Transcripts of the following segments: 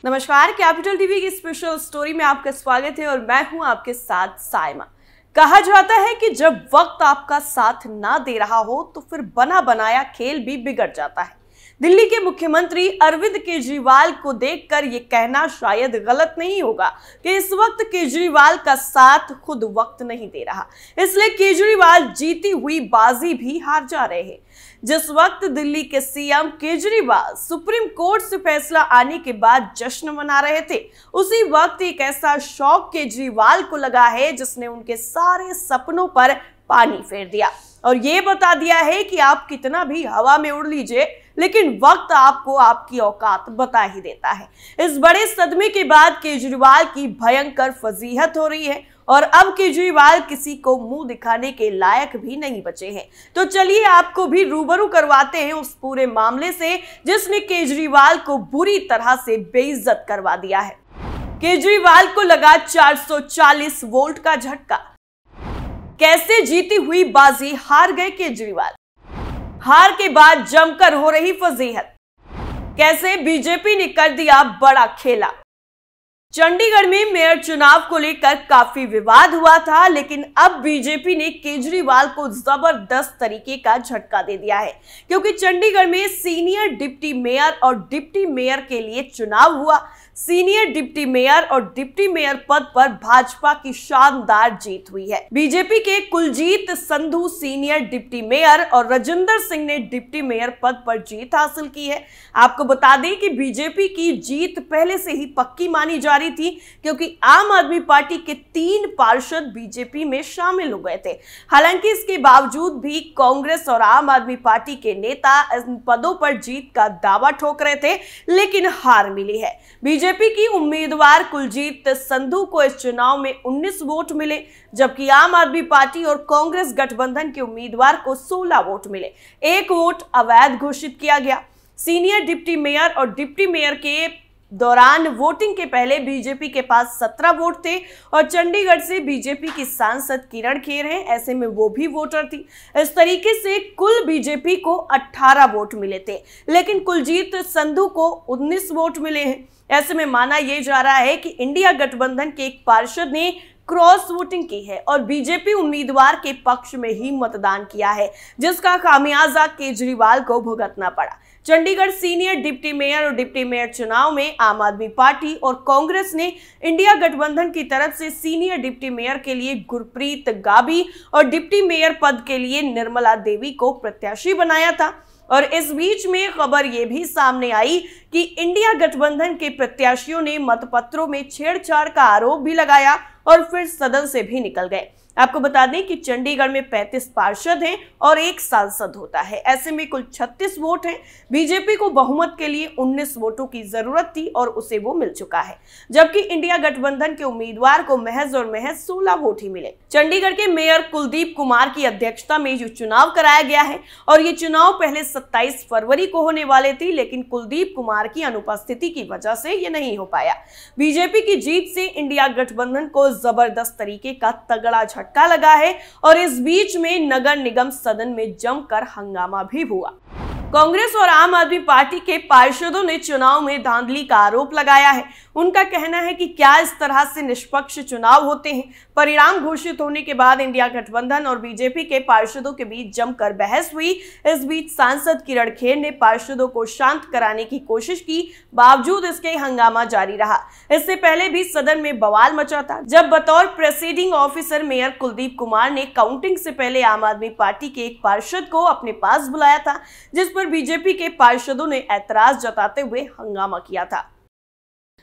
नमस्कार, capital TV की special story में आपका स्वागत है और मैं हूं आपके साथ साइमा। कहा जाता है कि जब वक्त आपका साथ ना दे रहा हो तो फिर बना बनाया खेल भी बिगड़ जाता है। दिल्ली के मुख्यमंत्री अरविंद केजरीवाल को देखकर ये कहना शायद गलत नहीं होगा कि इस वक्त केजरीवाल का साथ खुद वक्त नहीं दे रहा, इसलिए केजरीवाल जीती हुई बाजी भी हार जा रहे हैं। जिस वक्त दिल्ली के सीएम केजरीवाल सुप्रीम कोर्ट से फैसला आने के बाद जश्न मना रहे थे, उसी वक्त एक ऐसा शौक केजरीवाल को लगा है जिसने उनके सारे सपनों पर पानी फेर दिया और ये बता दिया है कि आप कितना भी हवा में उड़ लीजिए, लेकिन वक्त आपको आपकी औकात बता ही देता है। इस बड़े सदमे के बाद केजरीवाल की भयंकर फजीहत हो रही है और अब केजरीवाल किसी को मुंह दिखाने के लायक भी नहीं बचे हैं। तो चलिए आपको भी रूबरू करवाते हैं उस पूरे मामले से जिसने केजरीवाल को बुरी तरह से बेइज्जत करवा दिया है। केजरीवाल को लगा 440 वोल्ट का झटका। कैसे जीती हुई बाजी हार गए केजरीवाल? हार के बाद जमकर हो रही फजीहत। कैसे बीजेपी ने कर दिया बड़ा खेला। चंडीगढ़ में मेयर चुनाव को लेकर काफी विवाद हुआ था, लेकिन अब बीजेपी ने केजरीवाल को जबरदस्त तरीके का झटका दे दिया है, क्योंकि चंडीगढ़ में सीनियर डिप्टी मेयर और डिप्टी मेयर के लिए चुनाव हुआ। सीनियर डिप्टी मेयर और डिप्टी मेयर पद पर भाजपा की शानदार जीत हुई है। बीजेपी के Kuljeet Sandhu senior deputy mayor और राजेंद्र सिंह ने डिप्टी मेयर पद पर जीत हासिल की है। आपको बता दें कि बीजेपी की जीत पहले से ही पक्की मानी जा रही थी, क्योंकि आम आदमी पार्टी के 3 पार्षद बीजेपी में शामिल हो गए थे। हालांकि इसके बावजूद भी कांग्रेस और आम आदमी पार्टी के नेता इन पदों पर जीत का दावा ठोक रहे थे, लेकिन हार मिली है। बीजेपी की उम्मीदवार कुलजीत संधू को इस चुनाव में 19 वोट मिले, जबकि आम आदमी पार्टी और कांग्रेस गठबंधन के उम्मीदवार को 16 वोट मिले। 1 वोट अवैध घोषित किया गया। सीनियर डिप्टी मेयर और डिप्टी मेयर के दौरान वोटिंग के पहले बीजेपी के पास 17 वोट थे और चंडीगढ़ से बीजेपी की सांसद किरण खेर हैं, ऐसे में वो भी वोटर थी। इस तरीके से कुल बीजेपी को 18 वोट मिले थे, लेकिन कुलजीत संधू को 19 वोट मिले हैं। ऐसे में माना यह जा रहा है कि इंडिया गठबंधन के एक पार्षद ने क्रॉस वोटिंग की है और बीजेपी उम्मीदवार के पक्ष में ही मतदान किया है, जिसका खामियाजा केजरीवाल को भुगतना पड़ा। चंडीगढ़ सीनियर डिप्टी मेयर और डिप्टी मेयर चुनाव में आम आदमी पार्टी और कांग्रेस ने इंडिया गठबंधन की तरफ से सीनियर डिप्टी मेयर के लिए गुरप्रीत गाबी और डिप्टी मेयर पद के लिए निर्मला देवी को प्रत्याशी बनाया था। और इस बीच में खबर यह भी सामने आई कि इंडिया गठबंधन के प्रत्याशियों ने मतपत्रों में छेड़छाड़ का आरोप भी लगाया और फिर सदन से भी निकल गए। आपको बता दें कि चंडीगढ़ में 35 पार्षद हैं और 1 सांसद होता है, ऐसे में कुल 36 वोट हैं। बीजेपी को बहुमत के लिए 19 वोटों की जरूरत थी और उसे वो मिल चुका है, जबकि इंडिया गठबंधन के उम्मीदवार को महज और महज 16 वोट ही मिले। चंडीगढ़ के मेयर कुलदीप कुमार की अध्यक्षता में जो चुनाव कराया गया है और ये चुनाव पहले 27 फरवरी को होने वाले थे, लेकिन कुलदीप कुमार की अनुपस्थिति की वजह से ये नहीं हो पाया। बीजेपी की जीत से इंडिया गठबंधन को जबरदस्त तरीके का तगड़ा झटका लगा है और इस बीच में नगर निगम सदन में जमकर हंगामा भी हुआ। कांग्रेस और आम आदमी पार्टी के पार्षदों ने चुनाव में धांधली का आरोप लगाया है। उनका कहना है कि क्या इस तरह से निष्पक्ष चुनाव होते हैं। परिणाम घोषित होने के बाद इंडिया गठबंधन और बीजेपी के पार्षदों के बीच जमकर बहस हुई। इस बीच सांसद किरण खेर ने पार्षदों को शांत कराने की कोशिश की, बावजूद इसके हंगामा जारी रहा। इससे पहले भी सदन में बवाल मचा था, जब बतौर presiding officer mayor Kuldeep Kumar ने काउंटिंग से पहले आम आदमी पार्टी के एक पार्षद को अपने पास बुलाया था, जिस पर बीजेपी के पार्षदों ने ऐतराज जताते हुए हंगामा किया था।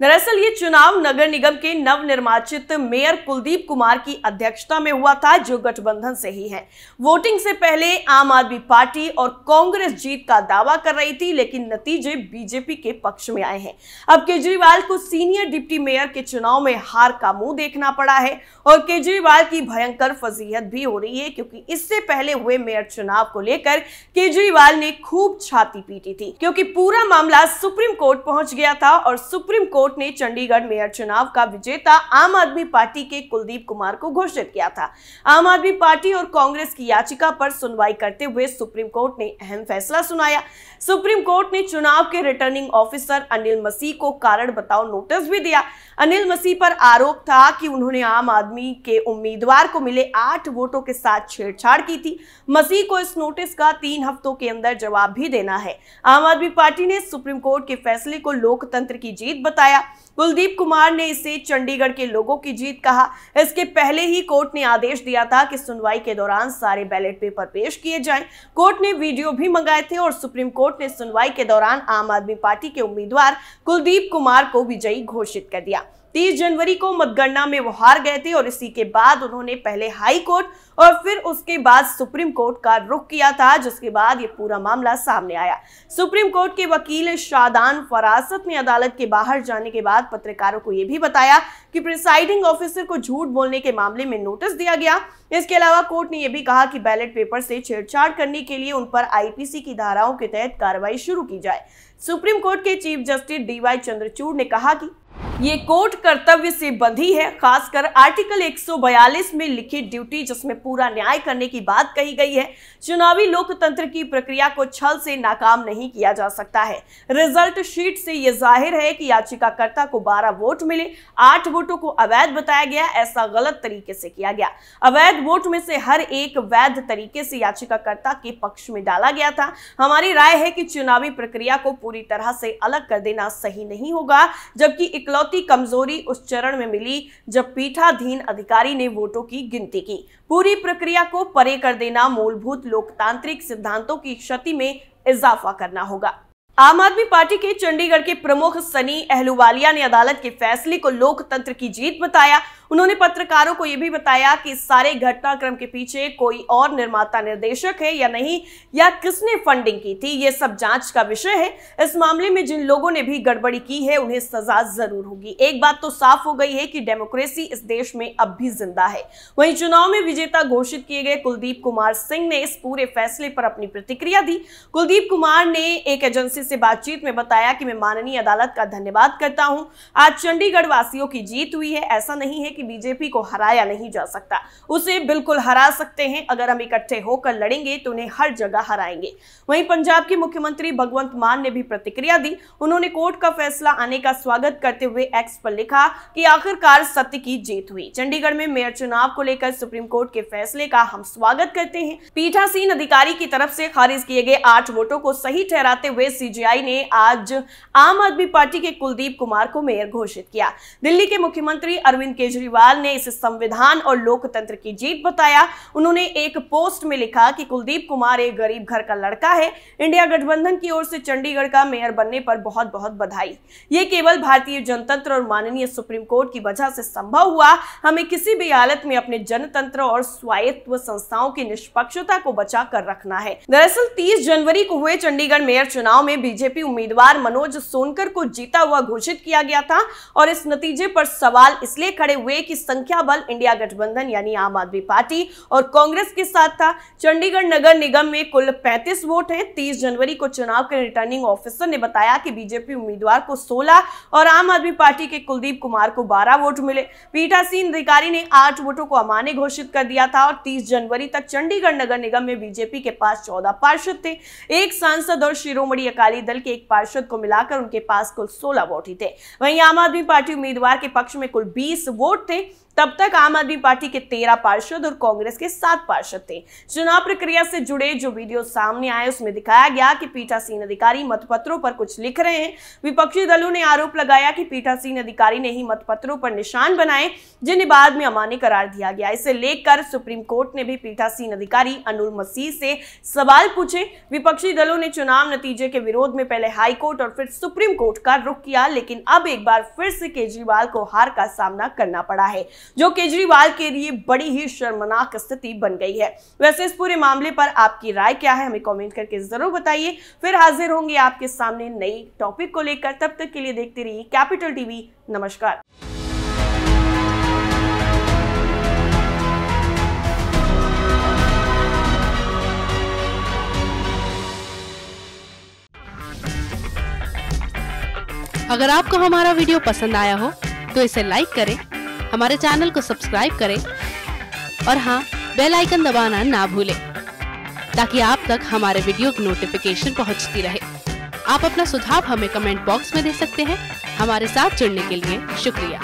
दरअसल ये चुनाव नगर निगम के नवनिर्वाचित मेयर कुलदीप कुमार की अध्यक्षता में हुआ था, जो गठबंधन से ही है। वोटिंग से पहले आम आदमी पार्टी और कांग्रेस जीत का दावा कर रही थी, लेकिन नतीजे बीजेपी के पक्ष में आए हैं। अब केजरीवाल को सीनियर डिप्टी मेयर के चुनाव में हार का मुंह देखना पड़ा है और केजरीवाल की भयंकर फजीहत भी हो रही है, क्योंकि इससे पहले हुए मेयर चुनाव को लेकर केजरीवाल ने खूब छाती पीटी थी, क्योंकि पूरा मामला सुप्रीम कोर्ट पहुंच गया था और सुप्रीम कोर्ट कोर्ट ने चंडीगढ़ मेयर चुनाव का विजेता आम आदमी पार्टी के कुलदीप कुमार को घोषित किया था। आम आदमी पार्टी और कांग्रेस की याचिका पर सुनवाई करते हुए सुप्रीम कोर्ट ने अहम फैसला सुनाया। सुप्रीम कोर्ट ने चुनाव के रिटर्निंग ऑफिसर अनिल मसीह को कारण बताओ नोटिस भी दिया। अनिल मसीह पर आरोप था कि उन्होंने आम आदमी के उम्मीदवार को मिले 8 वोटों के साथ छेड़छाड़ की थी। मसीह को इस नोटिस का 3 हफ्तों के अंदर जवाब भी देना है। आम आदमी पार्टी ने सुप्रीम कोर्ट के फैसले को लोकतंत्र की जीत बताया। कुलदीप कुमार ने इसे चंडीगढ़ के लोगों की जीत कहा। इसके पहले ही कोर्ट ने आदेश दिया था कि सुनवाई के दौरान सारे बैलेट पेपर पेश किए जाएं। कोर्ट ने वीडियो भी मंगाए थे और सुप्रीम कोर्ट ने सुनवाई के दौरान आम आदमी पार्टी के उम्मीदवार कुलदीप कुमार को विजयी घोषित कर दिया। 30 जनवरी को मतगणना में वो हार गए थे और इसी के बाद उन्होंने पहले हाई कोर्ट और फिर उसके बाद सुप्रीम कोर्ट का रुख किया था, जिसके बाद ये पूरा मामला सामने आया। सुप्रीम कोर्ट के वकील शादान फरासत ने अदालत के बाहर जाने के बाद पत्रकारों को यह भी बताया कि प्रिसाइडिंग ऑफिसर को झूठ बोलने के मामले में नोटिस दिया गया। इसके अलावा कोर्ट ने यह भी कहा कि बैलेट पेपर से छेड़छाड़ करने के लिए उन पर आईपीसी की धाराओं के तहत कार्रवाई शुरू की जाए। सुप्रीम कोर्ट के चीफ जस्टिस डीवाई चंद्रचूड़ ने कहा कि ये कोर्ट कर्तव्य से बंधी है, खासकर आर्टिकल 142 में लिखित ड्यूटी, जिसमें पूरा न्याय करने की बात कही गई है। चुनावी लोकतंत्र की प्रक्रिया को छल से नाकाम नहीं किया जा सकता है। रिजल्ट शीट से यह जाहिर है कि याचिकाकर्ता को 12 वोट मिले, 8 वोटों को अवैध बताया गया। ऐसा गलत तरीके से किया गया। अवैध वोट में से हर एक वैध तरीके से याचिकाकर्ता के पक्ष में डाला गया था। हमारी राय है कि चुनावी प्रक्रिया को पूरी तरह से अलग कर देना सही नहीं होगा, जबकि इकलौती कमजोरी उस चरण में मिली जब पीठाधीन अधिकारी ने वोटों की गिनती की। पूरी प्रक्रिया को परे कर देना मूलभूत लोकतांत्रिक सिद्धांतों की क्षति में इजाफा करना होगा। आम आदमी पार्टी के चंडीगढ़ के प्रमुख सनी अहलूवालिया ने अदालत के फैसले को लोकतंत्र की जीत बताया। उन्होंने पत्रकारों को यह भी बताया कि इस सारे घटनाक्रम के पीछे कोई और निर्माता निर्देशक है या नहीं, या किसने फंडिंग की थी, ये सब जांच का विषय है। इस मामले में जिन लोगों ने भी गड़बड़ी की है उन्हें सजा जरूर होगी। एक बात तो साफ हो गई है कि डेमोक्रेसी इस देश में अब भी जिंदा है। वहीं चुनाव में विजेता घोषित किए गए कुलदीप कुमार सिंह ने इस पूरे फैसले पर अपनी प्रतिक्रिया दी। कुलदीप कुमार ने एक एजेंसी से बातचीत में बताया कि मैं माननीय अदालत का धन्यवाद करता हूं। आज चंडीगढ़ वासियों की जीत हुई है। ऐसा नहीं है कि बीजेपी को हराया नहीं जा सकता, उसे बिल्कुल हरा सकते हैं। अगर हम इकट्ठे होकर लड़ेंगे तो उन्हें हर जगह हराएंगे। वहीं पंजाब के मुख्यमंत्री भगवंत मान ने भी प्रतिक्रिया दी। उन्होंने कोर्ट का फैसला आने का स्वागत करते हुए एक्स पर लिखा कि आखिरकार सत्य की जीत हुई। चंडीगढ़ में मेयर चुनाव को लेकर सुप्रीम कोर्ट के फैसले का हम स्वागत करते हैं। पीठासीन अधिकारी की तरफ से खारिज किए गए 8 वोटों को सही ठहराते हुए सीजेआई ने आज आम आदमी पार्टी के कुलदीप कुमार को मेयर घोषित किया। दिल्ली के मुख्यमंत्री अरविंद केजरीवाल ने इसे संविधान और लोकतंत्र की जीत बताया। उन्होंने एक पोस्ट में लिखा कि कुलदीप कुमार एक गरीब घर का लड़का है। इंडिया गठबंधन की ओर से चंडीगढ़ का मेयर बनने पर बहुत बहुत बधाई। ये केवल भारतीय जनतंत्र और माननीय सुप्रीम कोर्ट की वजह से संभव हुआ। हमें किसी भी हालत में अपने जनतंत्र और स्वायत्त संस्थाओं की निष्पक्षता को बचा कर रखना है। दरअसल 30 जनवरी को हुए चंडीगढ़ मेयर चुनाव में बीजेपी उम्मीदवार मनोज सोनकर को जीता हुआ घोषित किया गया था और इस नतीजे पर सवाल इसलिए खड़े हुए कि संख्या बल इंडिया गठबंधन यानी आम आदमी पार्टी और कांग्रेस के साथ था। चंडीगढ़ नगर निगम में कुल 35 वोट हैं। 30 जनवरी को चुनाव के रिटर्निंग ऑफिसर ने बताया कि बीजेपी उम्मीदवार को 16 और आम आदमी पार्टी के कुलदीप कुमार को 12 वोट मिले। पीठासीन अधिकारी ने 8 वोटों को अमान्य घोषित कर दिया था और 30 जनवरी तक चंडीगढ़ नगर निगम में बीजेपी के पास 14 पार्षद थे। एक सांसद और शिरोमणि अकाली दल के एक पार्षद को मिलाकर उनके पास कुल 16 वोट ही थे। वहीं आम आदमी पार्टी उम्मीदवार के पक्ष में कुल 20 वोट थे। तब तक आम आदमी पार्टी के 13 पार्षद और कांग्रेस के 7 पार्षद थे। चुनाव प्रक्रिया से जुड़े जो वीडियो सामने आए उसमें दिखाया गया कि पीठासीन अधिकारी मतपत्रों पर कुछ लिख रहे हैं। विपक्षी दलों ने आरोप लगाया कि पीठासीन अधिकारी ने ही मतपत्रों पर निशान बनाए, जिन्हें बाद में अमान्य करार दिया गया। इसे लेकर सुप्रीम कोर्ट ने भी पीठासीन अधिकारी अनिल मसीह से सवाल पूछे। विपक्षी दलों ने चुनाव नतीजे के विरोध में पहले हाई कोर्ट और फिर सुप्रीम कोर्ट का रुख किया, लेकिन अब एक बार फिर से केजरीवाल को हार का सामना करना पड़ा है, जो केजरीवाल के लिए बड़ी ही शर्मनाक स्थिति बन गई है। वैसे इस पूरे मामले पर आपकी राय क्या है, हमें कमेंट करके जरूर बताइए। फिर हाजिर होंगे आपके सामने नई टॉपिक को लेकर। तब तक के लिए देखते रहिए कैपिटल टीवी। नमस्कार। अगर आपको हमारा वीडियो पसंद आया हो तो इसे लाइक करें, हमारे चैनल को सब्सक्राइब करें और हाँ, बेल आइकन दबाना ना भूलें ताकि आप तक हमारे वीडियो की नोटिफिकेशन पहुंचती रहे। आप अपना सुझाव हमें कमेंट बॉक्स में दे सकते हैं। हमारे साथ जुड़ने के लिए शुक्रिया।